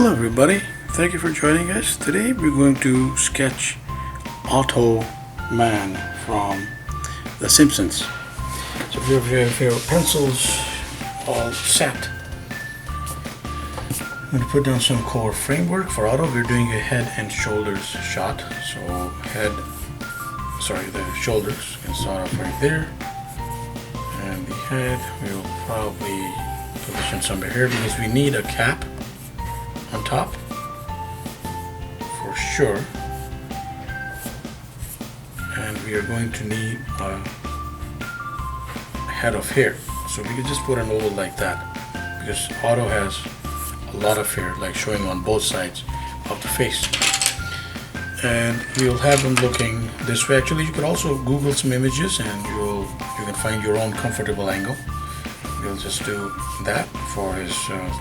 Hello everybody, thank you for joining us. Today we're going to sketch Otto Man from The Simpsons. So if you have your pencils all set, I'm going to put down some core framework. For Otto, we're doing a head and shoulders shot. So the shoulders can start off right there. And the head we'll probably position somewhere here because we need a cap on top for sure, and we are going to need a head of hair, so we can just put an oval like that because Otto has a lot of hair, like showing on both sides of the face, and we'll have them looking this way. Actually, you could also Google some images and you can find your own comfortable angle. We'll just do that for his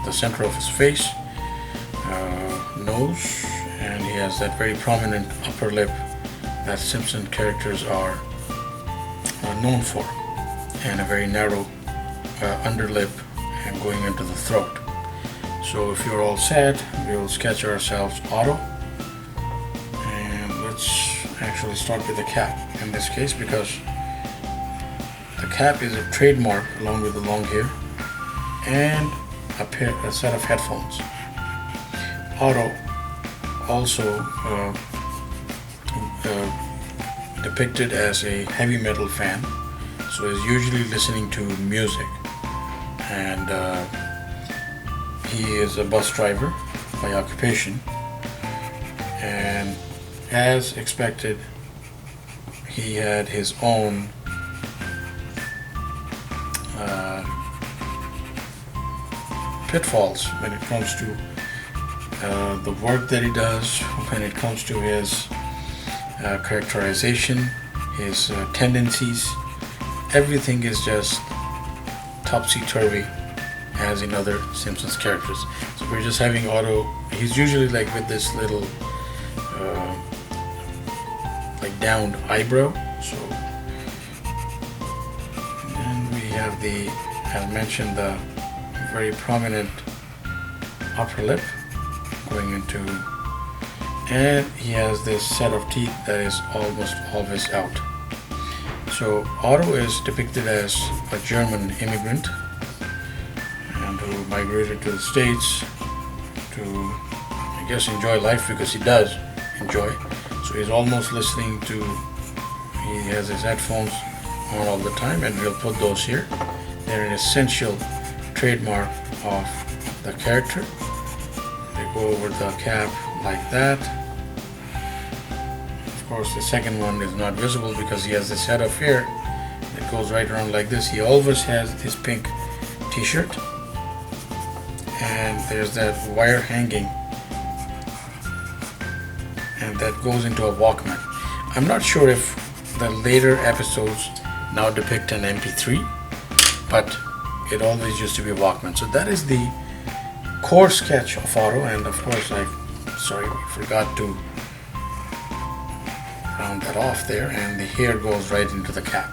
the center of his face, nose, and he has that very prominent upper lip that Simpson characters are known for, and a very narrow underlip and going into the throat. So if you're all set, we'll sketch ourselves Otto, and let's actually start with the cap in this case because the cap is a trademark along with the long hair and a set of headphones. Otto also depicted as a heavy metal fan, so is usually listening to music, and he is a bus driver by occupation, and as expected he had his own pitfalls when it comes to the work that he does, when it comes to his characterization, his tendencies. Everything is just topsy-turvy as in other Simpsons characters. So we're just having Otto, he's usually like with this little like downed eyebrow. So and we have the, as mentioned, the very prominent upper lip going into, and he has this set of teeth that is almost always out. So Otto is depicted as a German immigrant and who migrated to the States to, I guess, enjoy life, because he does enjoy. So he's almost listening to, he has his headphones on all the time, and we'll put those here. They're an essential trademark of the character. They go over the cap like that. Of course, the second one is not visible because he has this head of hair that goes right around like this. He always has his pink t-shirt, and there's that wire hanging, and that goes into a Walkman. I'm not sure if the later episodes now depict an MP3, but it always used to be a Walkman. So that is the core sketch of Otto, and of course we forgot to round that off there, and the hair goes right into the cap.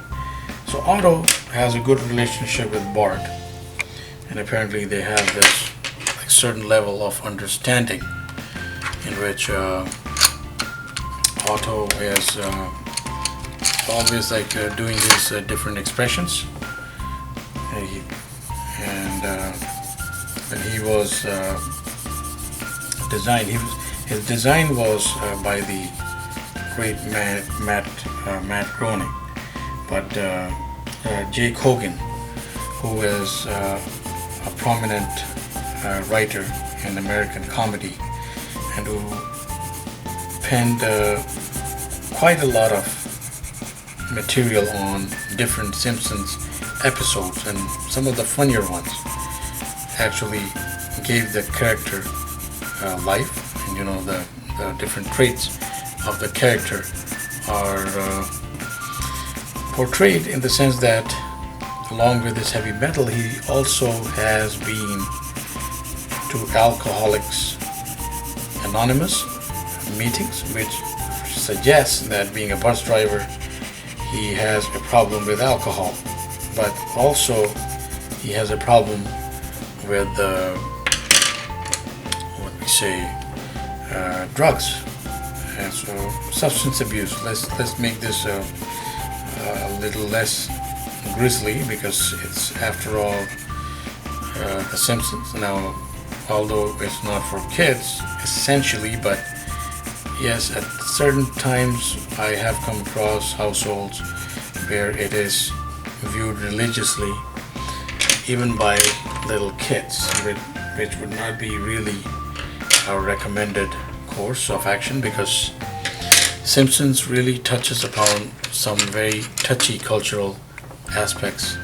So Otto has a good relationship with Bart, and apparently they have this like certain level of understanding in which Otto is always like doing these different expressions. When he was designed, his design was by the great Matt Groening, but Jake Hogan, who is a prominent writer in American comedy and who penned quite a lot of material on different Simpsons episodes, and some of the funnier ones actually gave the character life, and the different traits of the character are portrayed in the sense that along with his heavy metal, he also has been to Alcoholics Anonymous meetings, which suggests that being a bus driver, he has a problem with alcohol, but also he has a problem with what we say drugs, and so substance abuse. Let's make this a little less grisly, because it's, after all, The Simpsons. Now, although it's not for kids essentially, but yes, at certain times I have come across households where it is viewed religiously, even by little kids, which would not be really a recommended course of action, because Simpsons really touches upon some very touchy cultural aspects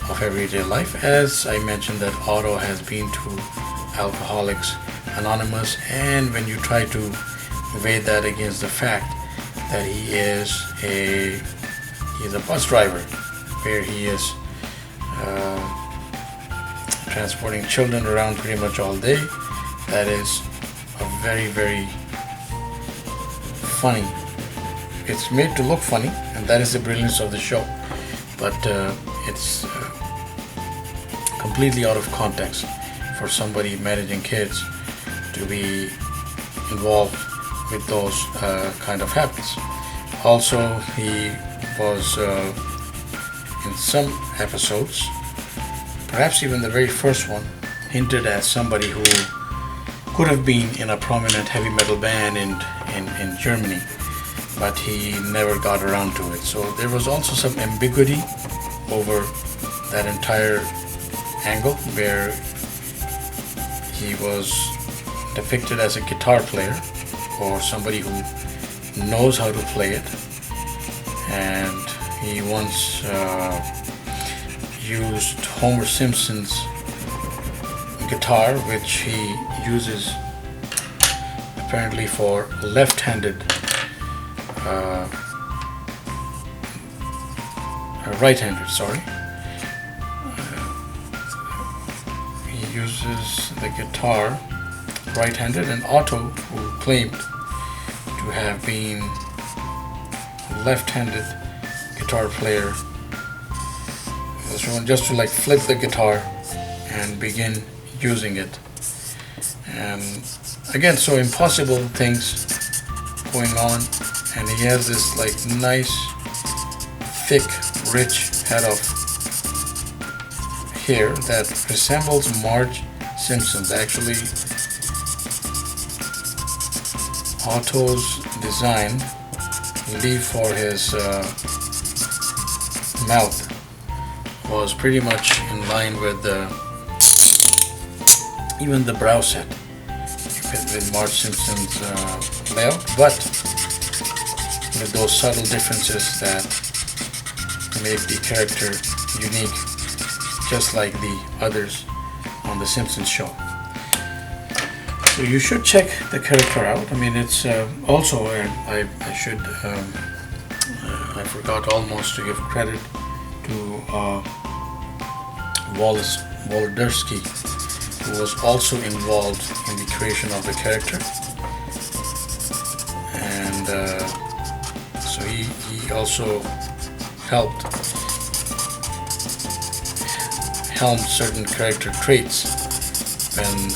of everyday life. As I mentioned, that Otto has been to Alcoholics Anonymous, and when you try to weigh that against the fact that he's a bus driver, where he is transporting children around pretty much all day, that is a very, very funny. It's made to look funny, and that is the brilliance of the show, but it's completely out of context for somebody managing kids to be involved with those kind of habits. Also, he was in some episodes, perhaps even the very first one, hinted at somebody who could have been in a prominent heavy metal band in Germany, but he never got around to it. So there was also some ambiguity over that entire angle, where he was depicted as a guitar player or somebody who knows how to play it, and he once used Homer Simpson's guitar, which he uses apparently for left-handed, right-handed, sorry. He uses the guitar right-handed, and Otto, who claimed to have been a left-handed guitar player, was shown just to like flip the guitar and begin using it. And again, so impossible things going on, and he has this like nice, thick, rich head of hair that resembles Marge Simpson's. Actually, Otto's design, leave for his mouth, was pretty much in line with even the brow set with Marge Simpson's layout, but with those subtle differences that make the character unique, just like the others on the Simpsons show. So you should check the character out. I mean, it's also, I should, I forgot almost to give credit to Wallace Wolodarski, who was also involved in the creation of the character, and so he also helped helm certain character traits when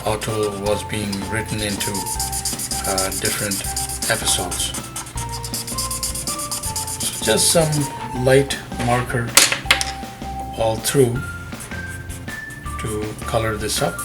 Otto was being written into different episodes. So just some light marker all through to color this up.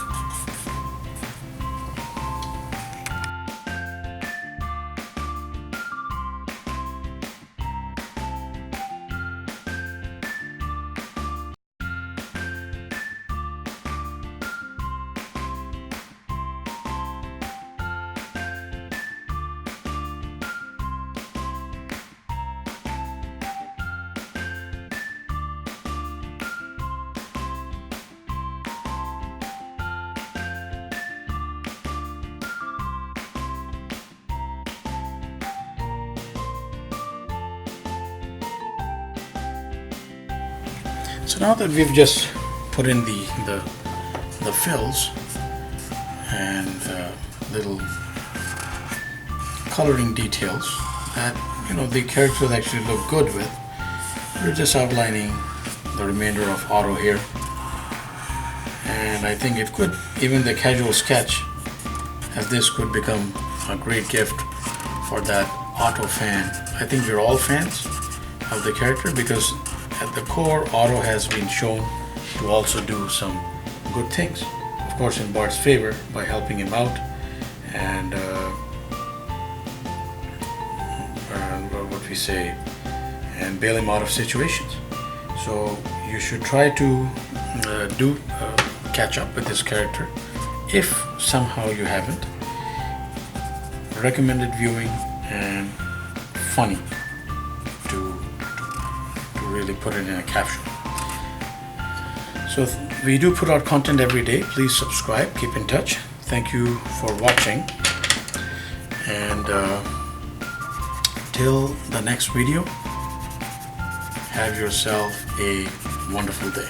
So now that we've just put in the fills and little coloring details that the characters actually look good with, we're just outlining the remainder of Otto here, and I think it could, even the casual sketch as this could become a great gift for that Otto fan. I think we're all fans of the character because at the core, Otto has been shown to also do some good things. Of course, in Bart's favor by helping him out and what we say, and bail him out of situations. So you should try to catch up with this character if somehow you haven't. Recommended viewing and funny to really put it in a caption. So we do put out content every day. Please subscribe, keep in touch. Thank you for watching, and till the next video, have yourself a wonderful day.